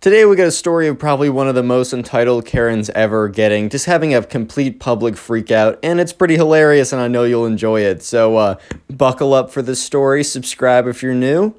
Today we got a story of probably one of the most entitled Karens ever getting, just having a complete public freak out, and it's pretty hilarious and I know you'll enjoy it. So buckle up for this story, subscribe if you're new.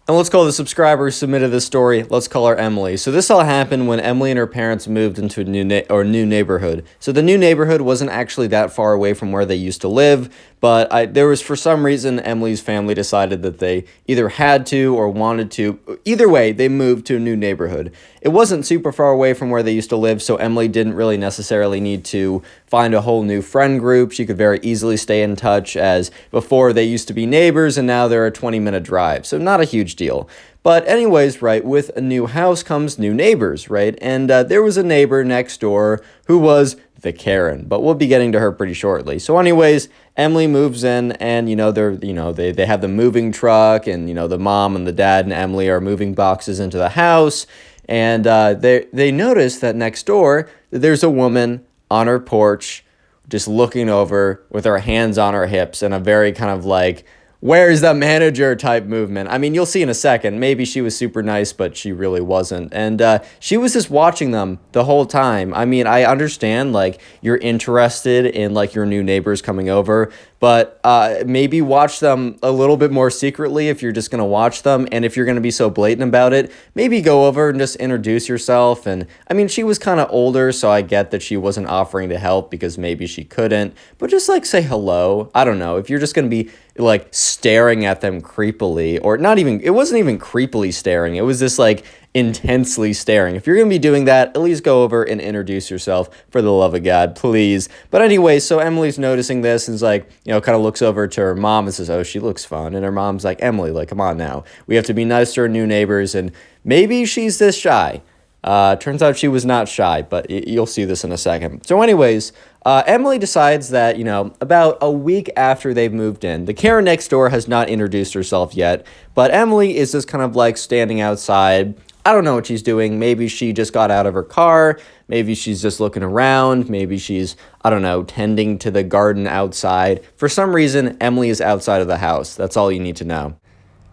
And let's call the subscriber who submitted this story, let's call her Emily. So this all happened when Emily and her parents moved into a new neighborhood. So the new neighborhood wasn't actually that far away from where they used to live, but there was, for some reason, Emily's family decided that they either had to or wanted to. Either way, they moved to a new neighborhood. It wasn't super far away from where they used to live, so Emily didn't really necessarily need to find a whole new friend group. She could very easily stay in touch, as before they used to be neighbors and now they're a 20-minute drive. So not a huge deal. But anyways, right, with a new house comes new neighbors, right? And there was a neighbor next door who was the Karen, but we'll be getting to her pretty shortly. So anyways, Emily moves in and, they have the moving truck and, the mom and the dad and Emily are moving boxes into the house. And they notice that next door, there's a woman on her porch just looking over with her hands on her hips and a very kind of like, where's the manager type movement. I mean, you'll see in a second. Maybe she was super nice, but she really wasn't. And she was just watching them the whole time. I mean, I understand, like, you're interested in, like, your new neighbors coming over, but maybe watch them a little bit more secretly if you're just going to watch them. And if you're going to be so blatant about it, maybe go over and just introduce yourself. And, I mean, she was kind of older, so I get that she wasn't offering to help because maybe she couldn't. But just, like, say hello. I don't know. If you're just going to be like staring at them creepily, or not even, it wasn't even creepily staring. It was just like intensely staring. If you're going to be doing that, at least go over and introduce yourself, for the love of God, please. But anyway, so Emily's noticing this and is like, kind of looks over to her mom and says, oh, she looks fun. And her mom's like, Emily, like, come on now. We have to be nice to our new neighbors. And maybe she's this shy. Turns out she was not shy, but you'll see this in a second. So anyways, Emily decides that, about a week after they've moved in, the Karen next door has not introduced herself yet, but Emily is just kind of like standing outside. I don't know what she's doing. Maybe she just got out of her car. Maybe she's just looking around. Maybe she's, I don't know, tending to the garden outside. For some reason, Emily is outside of the house. That's all you need to know.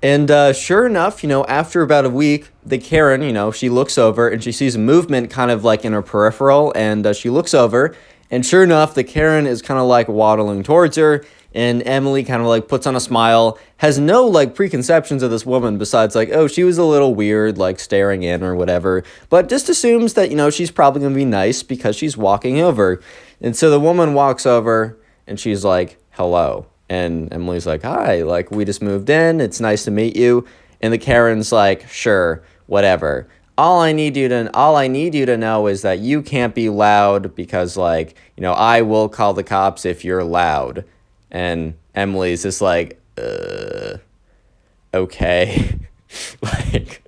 And sure enough, after about a week, the Karen, she looks over and she sees movement kind of like in her peripheral, and she looks over, and sure enough, the Karen is kind of like waddling towards her, and Emily kind of like puts on a smile, has no like preconceptions of this woman besides like, oh, she was a little weird, like staring in or whatever, but just assumes that, she's probably going to be nice because she's walking over. And so the woman walks over and she's like, hello. And Emily's like, hi, like, we just moved in. It's nice to meet you. And the Karen's like, sure, whatever. All I need you to know is that you can't be loud because, like, I will call the cops if you're loud. And Emily's just like, okay. Like,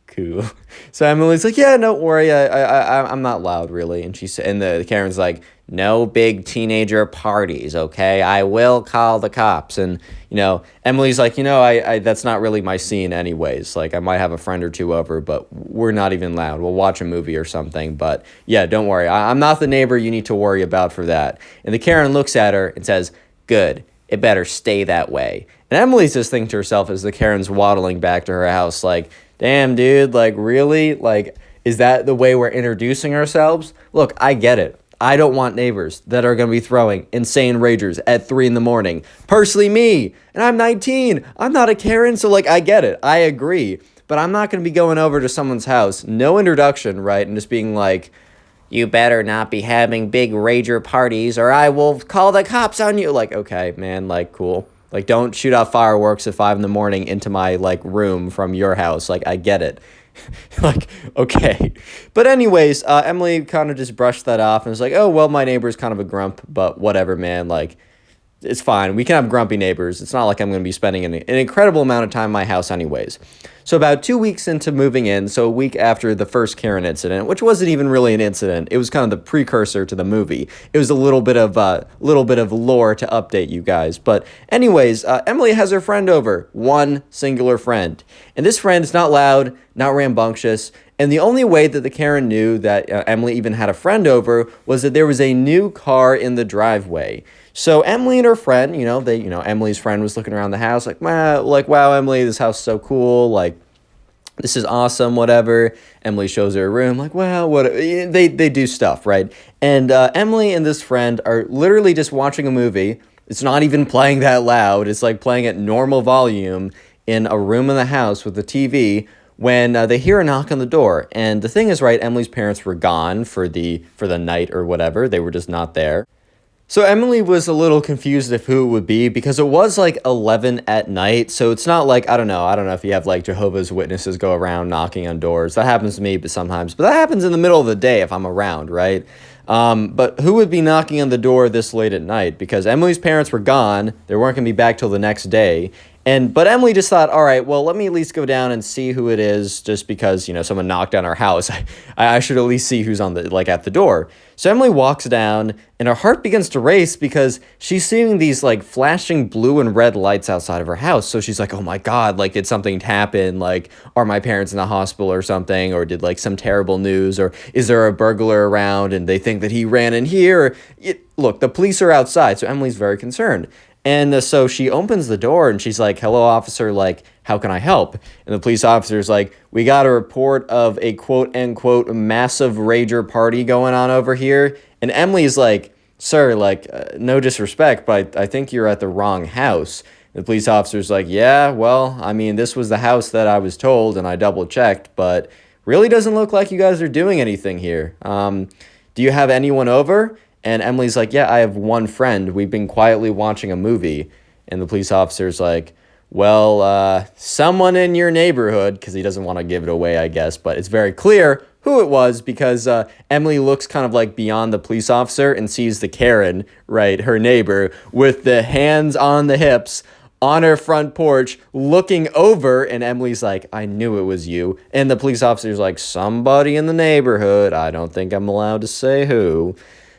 cool. So Emily's like, yeah, don't worry. I'm not loud, really. And the Karen's like, no big teenager parties, okay? I will call the cops. And, Emily's like, I that's not really my scene anyways. Like, I might have a friend or two over, but we're not even loud. We'll watch a movie or something. But, yeah, don't worry. I'm not the neighbor you need to worry about for that. And the Karen looks at her and says, good. It better stay that way. And Emily's just thinking to herself as the Karen's waddling back to her house, like, damn, dude, like, really? Like, is that the way we're introducing ourselves? Look, I get it. I don't want neighbors that are going to be throwing insane ragers at 3 a.m. Personally, me, and I'm 19. I'm not a Karen, so, like, I get it. I agree. But I'm not going to be going over to someone's house, no introduction, right, and just being like, you better not be having big rager parties or I will call the cops on you. Like, okay, man, like, cool. Like, don't shoot off fireworks at 5 a.m. into my, like, room from your house. Like, I get it. Like, okay. But anyways, Emily kind of just brushed that off and was like, oh, well, my neighbor's kind of a grump, but whatever, man. Like, it's fine. We can have grumpy neighbors. It's not like I'm going to be spending an incredible amount of time in my house anyways. So about 2 weeks into moving in, so a week after the first Karen incident, which wasn't even really an incident, it was kind of the precursor to the movie. It was a little bit of lore to update you guys. But anyways, Emily has her friend over, one singular friend. And this friend is not loud, not rambunctious, and the only way that the Karen knew that Emily even had a friend over was that there was a new car in the driveway. So Emily and her friend, Emily's friend was looking around the house like, wow, Emily, this house is so cool. Like, This is awesome, whatever. Emily shows her a room, like, well, what they do stuff, right? And Emily and this friend are literally just watching a movie. It's not even playing that loud. It's like playing at normal volume in a room in the house with the TV when they hear a knock on the door. And the thing is, right, Emily's parents were gone for the night or whatever. They were just not there. So Emily was a little confused of who it would be because it was like 11 at night. So it's not like, I don't know if you have like Jehovah's Witnesses go around knocking on doors. That happens to me sometimes, but that happens in the middle of the day if I'm around, right? But who would be knocking on the door this late at night? Because Emily's parents were gone. They weren't going to be back till the next day. But Emily just thought, all right, well, let me at least go down and see who it is, just because, someone knocked on our house. I should at least see who's on at the door. So Emily walks down, and her heart begins to race because she's seeing these like flashing blue and red lights outside of her house. So she's like, oh my God, like, did something happen? Like, are my parents in the hospital or something? Or did like some terrible news? Or is there a burglar around and they think that he ran in here? Look, the police are outside, so Emily's very concerned. And so she opens the door and she's like, hello, officer, like, how can I help? And the police officer's like, we got a report of a quote unquote massive rager party going on over here. And Emily's like, sir, like, no disrespect, but I think you're at the wrong house. The police officer's like, yeah, well, I mean, this was the house that I was told and I double checked, but really doesn't look like you guys are doing anything here. Do you have anyone over? And Emily's like, yeah, I have one friend. We've been quietly watching a movie. And the police officer's like, well, someone in your neighborhood, because he doesn't want to give it away, I guess. But it's very clear who it was because Emily looks kind of like beyond the police officer and sees the Karen, right, her neighbor, with the hands on the hips on her front porch looking over. And Emily's like, I knew it was you. And the police officer's like, somebody in the neighborhood, I don't think I'm allowed to say who,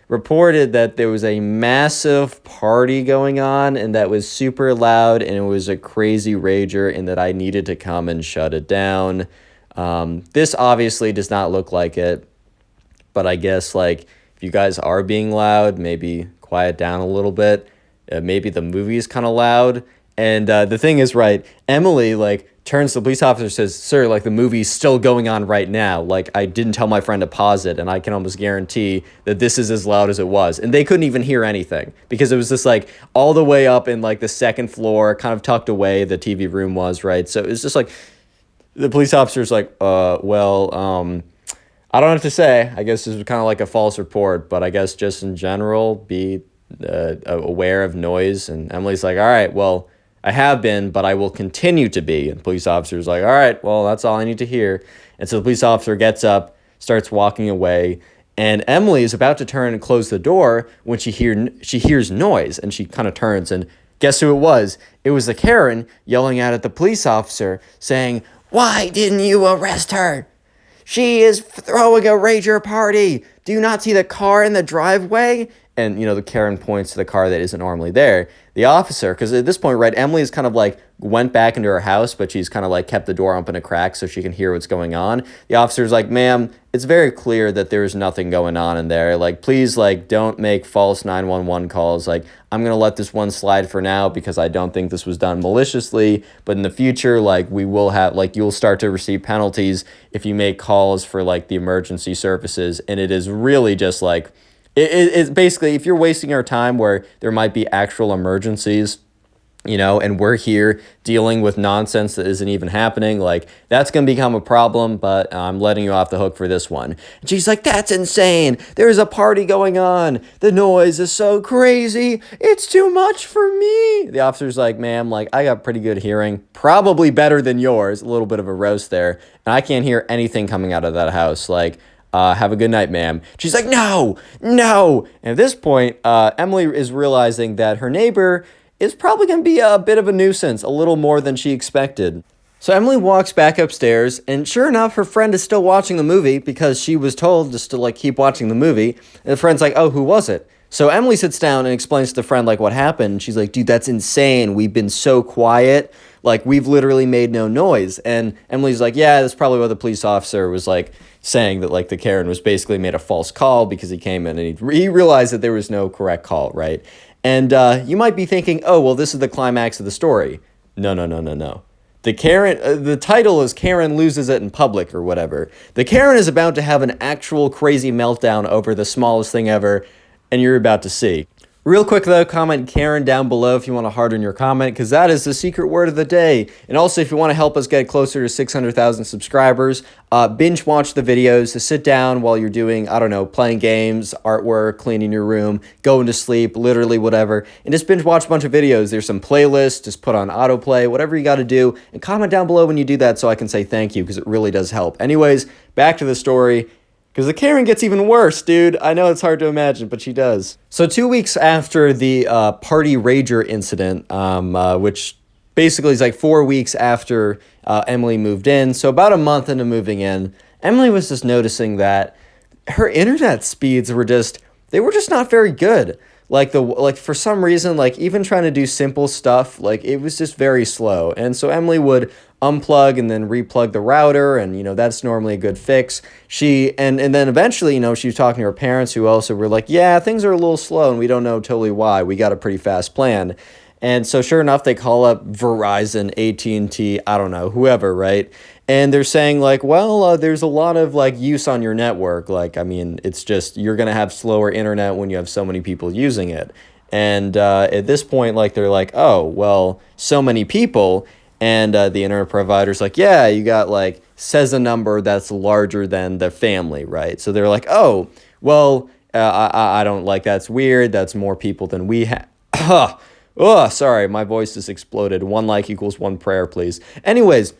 reported that there was a massive party going on and that was super loud and it was a crazy rager and that I needed to come and shut it down. This obviously does not look like it, but I guess like if you guys are being loud, maybe quiet down a little bit. Maybe the movie is kind of loud. And the thing is, right, Emily like turns to the police officer and says, sir, like the movie's still going on right now. Like I didn't tell my friend to pause it and I can almost guarantee that this is as loud as it was. And they couldn't even hear anything because it was just like all the way up in like the second floor, kind of tucked away, the TV room was, right? So it's just like the police officer's like, I don't have to say. I guess this is kind of like a false report, but I guess just in general, be aware of noise. And Emily's like, all right, well, I have been, but I will continue to be. And the police officer's like, all right, well, that's all I need to hear. And so the police officer gets up, starts walking away, and Emily is about to turn and close the door when she hears noise, and she kind of turns, and guess who it was? It was the Karen yelling out at the police officer, saying, why didn't you arrest her? She is throwing a rager party. Do you not see the car in the driveway? And, the Karen points to the car that isn't normally there. The officer, because at this point, right, Emily is kind of like went back into her house, but she's kind of like kept the door open a crack so she can hear what's going on. The officer's like, ma'am, it's very clear that there's nothing going on in there. Like, please, like, don't make false 911 calls. Like, I'm going to let this one slide for now because I don't think this was done maliciously. But in the future, like, we will have, like, you'll start to receive penalties if you make calls for, like, the emergency services. And it is really just like, it's basically, if you're wasting our time where there might be actual emergencies, and we're here dealing with nonsense that isn't even happening, like, that's going to become a problem, but I'm letting you off the hook for this one. And she's like, that's insane. There's a party going on. The noise is so crazy. It's too much for me. The officer's like, ma'am, like, I got pretty good hearing, probably better than yours, a little bit of a roast there, and I can't hear anything coming out of that house. Like, have a good night, ma'am. She's like, no. And at this point, Emily is realizing that her neighbor is probably going to be a bit of a nuisance, a little more than she expected. So Emily walks back upstairs, and sure enough, her friend is still watching the movie because she was told just to, like, keep watching the movie. And the friend's like, oh, who was it? So Emily sits down and explains to the friend, like, what happened. She's like, dude, that's insane. We've been so quiet. Like, we've literally made no noise. And Emily's like, yeah, that's probably what the police officer was, like, saying that, like, the Karen was basically made a false call because he came in and he realized that there was no correct call, right? And you might be thinking, oh, well, this is the climax of the story. No. the title is Karen loses it in public or whatever. The Karen is about to have an actual crazy meltdown over the smallest thing ever, and you're about to see. Real quick though, comment Karen down below if you want to harden your comment, because that is the secret word of the day. And also, if you want to help us get closer to 600,000 subscribers, binge watch the videos. To sit down while you're doing, I don't know, playing games, artwork, cleaning your room, going to sleep, literally whatever. And just binge watch a bunch of videos. There's some playlists, just put on autoplay, whatever you got to do. And comment down below when you do that so I can say thank you, because it really does help. Anyways, back to the story. Because the Karen gets even worse, dude. I know it's hard to imagine, but she does. So 2 weeks after the party rager incident, which basically is like 4 weeks after Emily moved in, so about a month into moving in, Emily was just noticing that her internet speeds were just not very good. Like for some reason, like even trying to do simple stuff, like it was just very slow. And so Emily would unplug and then replug the router, and that's normally a good fix. And then eventually, she was talking to her parents, who also were like, yeah, things are a little slow and we don't know totally why. We got a pretty fast plan. And so sure enough, they call up Verizon, AT&T, I don't know, whoever, right? And they're saying like, well, there's a lot of like use on your network. Like, I mean, it's just, you're going to have slower internet when you have so many people using it. And at this point, like, they're like, oh, well, so many people. And the internet provider's like, yeah, you got like, says a number that's larger than the family, right? So they're like, oh, well, I don't like, that's weird. That's more people than we have. Oh, sorry, my voice just exploded. 1 like equals 1 prayer, please. Anyways,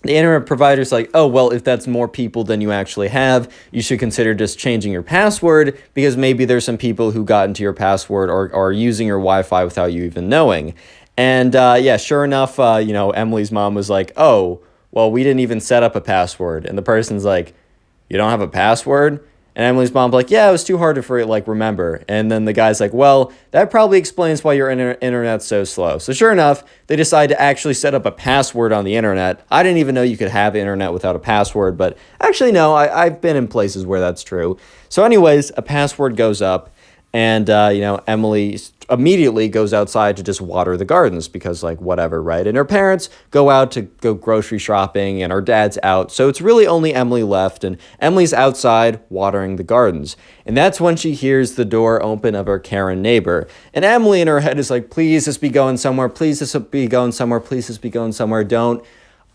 the internet provider's like, oh, well, if that's more people than you actually have, you should consider just changing your password, because maybe there's some people who got into your password or are using your Wi-Fi without you even knowing. And yeah, sure enough, Emily's mom was like, oh, well, we didn't even set up a password. And the person's like, you don't have a password? And Emily's mom's like, yeah, it was too hard to remember. And then the guy's like, well, that probably explains why your internet's so slow. So sure enough, they decide to actually set up a password on the internet. I didn't even know you could have internet without a password, but actually, no, I've been in places where that's true. So anyways, a password goes up, and, Emily immediately goes outside to just water the gardens because, like, whatever, right? And her parents go out to go grocery shopping, and her dad's out. So it's really only Emily left, and Emily's outside watering the gardens. And that's when she hears the door open of her Karen neighbor. And Emily in her head is like, please just be going somewhere. Please just be going somewhere. Please just be going somewhere. Don't.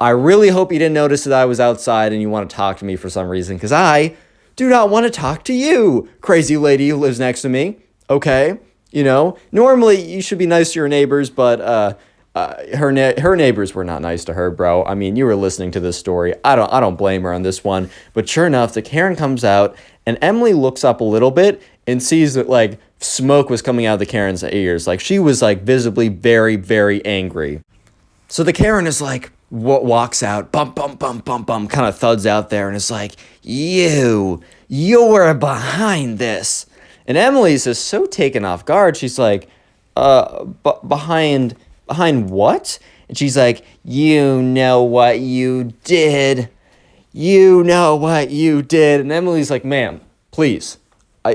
I really hope you didn't notice that I was outside and you want to talk to me for some reason, because I do not want to talk to you, crazy lady who lives next to me, okay? Normally you should be nice to your neighbors, but her neighbors were not nice to her, bro. I mean, you were listening to this story. I don't blame her on this one. But sure enough, the Karen comes out, and Emily looks up a little bit and sees that, like, smoke was coming out of the Karen's ears. Like, she was, like, visibly very, very angry. So the Karen is like, walks out, bump, bump, bump, bump, bump, kind of thuds out there, and is like, you're behind this. And Emily's just so taken off guard. She's like, behind what? And she's like, you know what you did. You know what you did. And Emily's like, ma'am, please.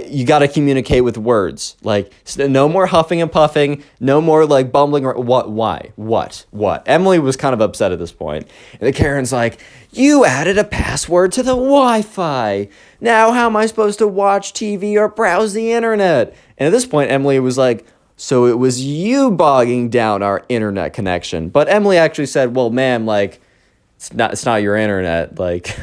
You got to communicate with words. Like, no more huffing and puffing. No more, like, bumbling. What? Why? What? Emily was kind of upset at this point. And the Karen's like, you added a password to the Wi-Fi. Now how am I supposed to watch TV or browse the internet? And at this point, Emily was like, so it was you bogging down our internet connection. But Emily actually said, well, ma'am, like, it's not your internet. Like,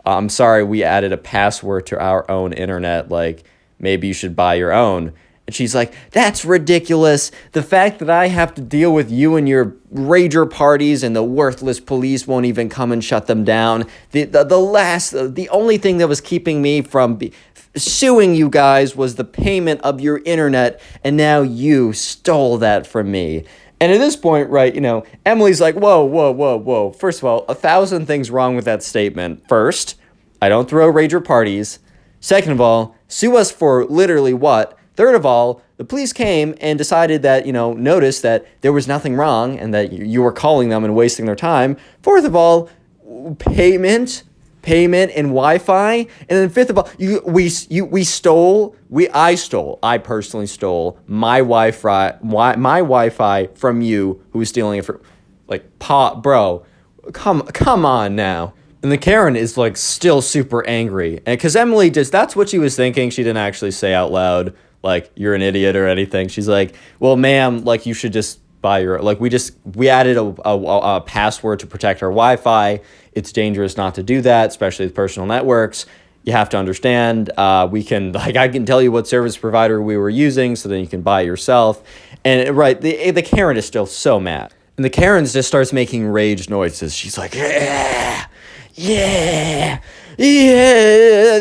I'm sorry, we added a password to our own internet. Like, maybe you should buy your own. And she's like, that's ridiculous. The fact that I have to deal with you and your rager parties and the worthless police won't even come and shut them down. The only thing that was keeping me from suing you guys was the payment of your internet, and now you stole that from me. And at this point, right, Emily's like, whoa. First of all, 1,000 things wrong with that statement. First, I don't throw rager parties. Second of all, sue us for literally what? Third of all, the police came and decided that, noticed that there was nothing wrong and that you were calling them and wasting their time. Fourth of all, payment and Wi-Fi. And then fifth of all, I personally stole my Wi-Fi from you, who was stealing it from, like, bro, Come on now. And the Karen is like still super angry. And because Emily just, that's what she was thinking. She didn't actually say out loud, like, you're an idiot or anything. She's like, well, ma'am, like, you should just buy your, like, we added a password to protect our Wi-Fi. It's dangerous not to do that, especially with personal networks. You have to understand, we can, like, I can tell you what service provider we were using so then you can buy it yourself. And right, the Karen is still so mad. And the Karen just starts making rage noises. She's like, yeah, yeah, yeah.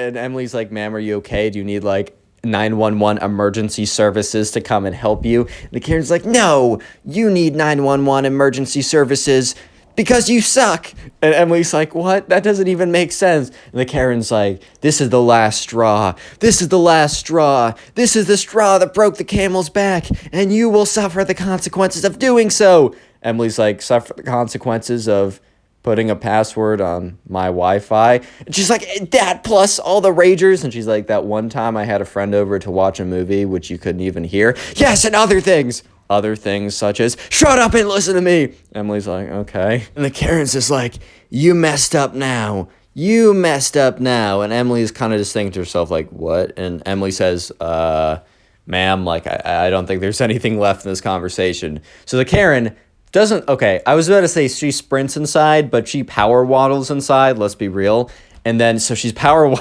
And Emily's like, ma'am, are you okay? Do you need like 911 emergency services to come and help you? And the Karen's like, no, you need 911 emergency services because you suck. And Emily's like, what? That doesn't even make sense. And the Karen's like, this is the last straw. This is the last straw. This is the straw that broke the camel's back, and you will suffer the consequences of doing so. Emily's like, suffer the consequences of putting a password on my Wi-Fi. And she's like, that plus all the ragers. And she's like, that one time I had a friend over to watch a movie, which you couldn't even hear. Yes, and other things. Other things such as, shut up and listen to me. Emily's like, okay. And the Karen's just like, you messed up now. You messed up now. And Emily's kind of just thinking to herself, like, what? And Emily says, ma'am, like, I don't think there's anything left in this conversation. So the Karen doesn't, okay, I was about to say she sprints inside, but she power waddles inside, let's be real. And then, so she's power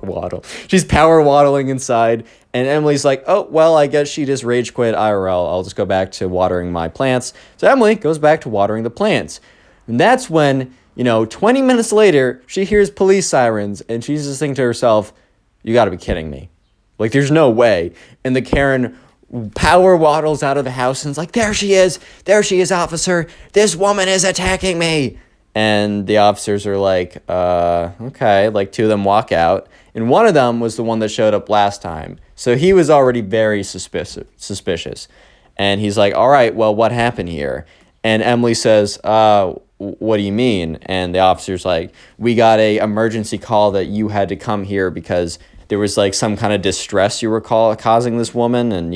waddle. She's power waddling inside. And Emily's like, oh, well, I guess she just rage quit IRL. I'll just go back to watering my plants. So Emily goes back to watering the plants. And that's when, 20 minutes later, she hears police sirens. And she's just thinking to herself, you got to be kidding me. Like, there's no way. And the Karen power waddles out of the house and is like, there she is. There she is, officer. This woman is attacking me. And the officers are like, okay. Like, two of them walk out. And one of them was the one that showed up last time. So he was already very suspicious. And he's like, all right, well, what happened here? And Emily says, what do you mean? And the officer's like, we got a emergency call that you had to come here because there was like some kind of distress you were causing this woman. And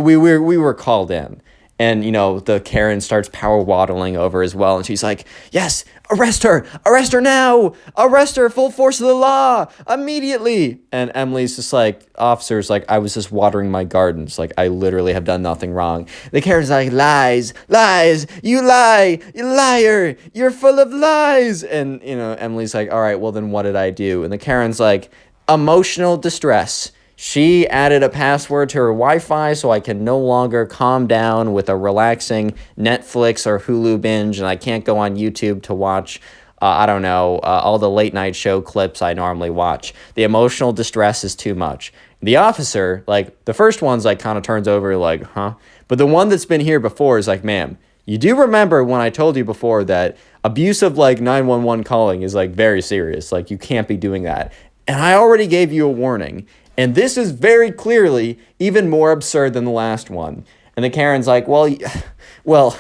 we were called in. And, the Karen starts power waddling over as well. And she's like, yes, arrest her now, arrest her, full force of the law, immediately. And Emily's just like, officers, like, I was just watering my gardens. Like, I literally have done nothing wrong. The Karen's like, lies, you lie, you liar, you're full of lies. And, Emily's like, all right, well, then what did I do? And the Karen's like, emotional distress. She added a password to her Wi-Fi so I can no longer calm down with a relaxing Netflix or Hulu binge, and I can't go on YouTube to watch, all the late night show clips I normally watch. The emotional distress is too much. The officer, like, the first one's like kind of turns over like, huh? But the one that's been here before is like, ma'am, you do remember when I told you before that abuse of like 911 calling is like very serious. Like, you can't be doing that. And I already gave you a warning. And this is very clearly even more absurd than the last one. And the Karen's like, well,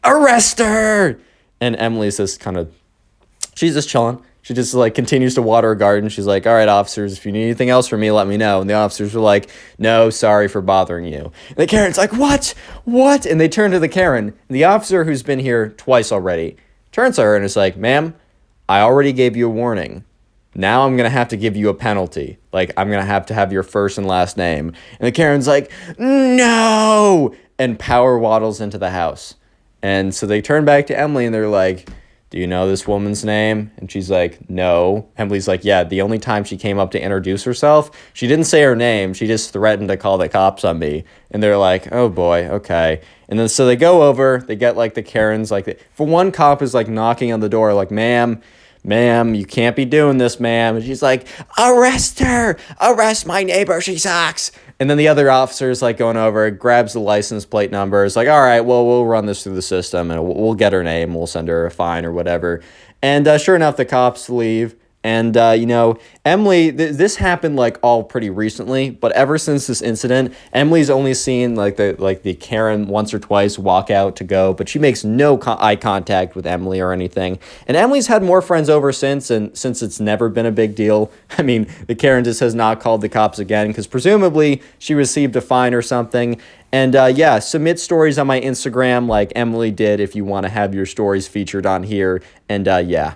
arrest her. And Emily's just she's just chilling. She just like continues to water her garden. She's like, all right, officers, if you need anything else from me, let me know. And the officers were like, no, sorry for bothering you. And the Karen's like, what? And they turn to the Karen. And the officer who's been here twice already turns to her and is like, ma'am, I already gave you a warning. Now I'm going to have to give you a penalty. Like, I'm going to have your first and last name. And the Karen's like, no! And power waddles into the house. And so they turn back to Emily and they're like, do you know this woman's name? And she's like, no. Emily's like, yeah, the only time she came up to introduce herself, she didn't say her name. She just threatened to call the cops on me. And they're like, oh boy, okay. And then so they go over, they get like the Karens, like, for one cop is like knocking on the door, like, ma'am, you can't be doing this, ma'am. And she's like, arrest her, arrest my neighbor, she sucks. And then the other officer is like going over, grabs the license plate number. It's like, all right, well, we'll run this through the system and we'll get her name. We'll send her a fine or whatever. And sure enough, the cops leave. And, you know, Emily, this happened like all pretty recently, but ever since this incident, Emily's only seen like the Karen once or twice walk out to go, but she makes no eye contact with Emily or anything. And Emily's had more friends over since, and since it's never been a big deal, I mean, the Karen just has not called the cops again because presumably she received a fine or something. And yeah, submit stories on my Instagram like Emily did if you want to have your stories featured on here. And yeah.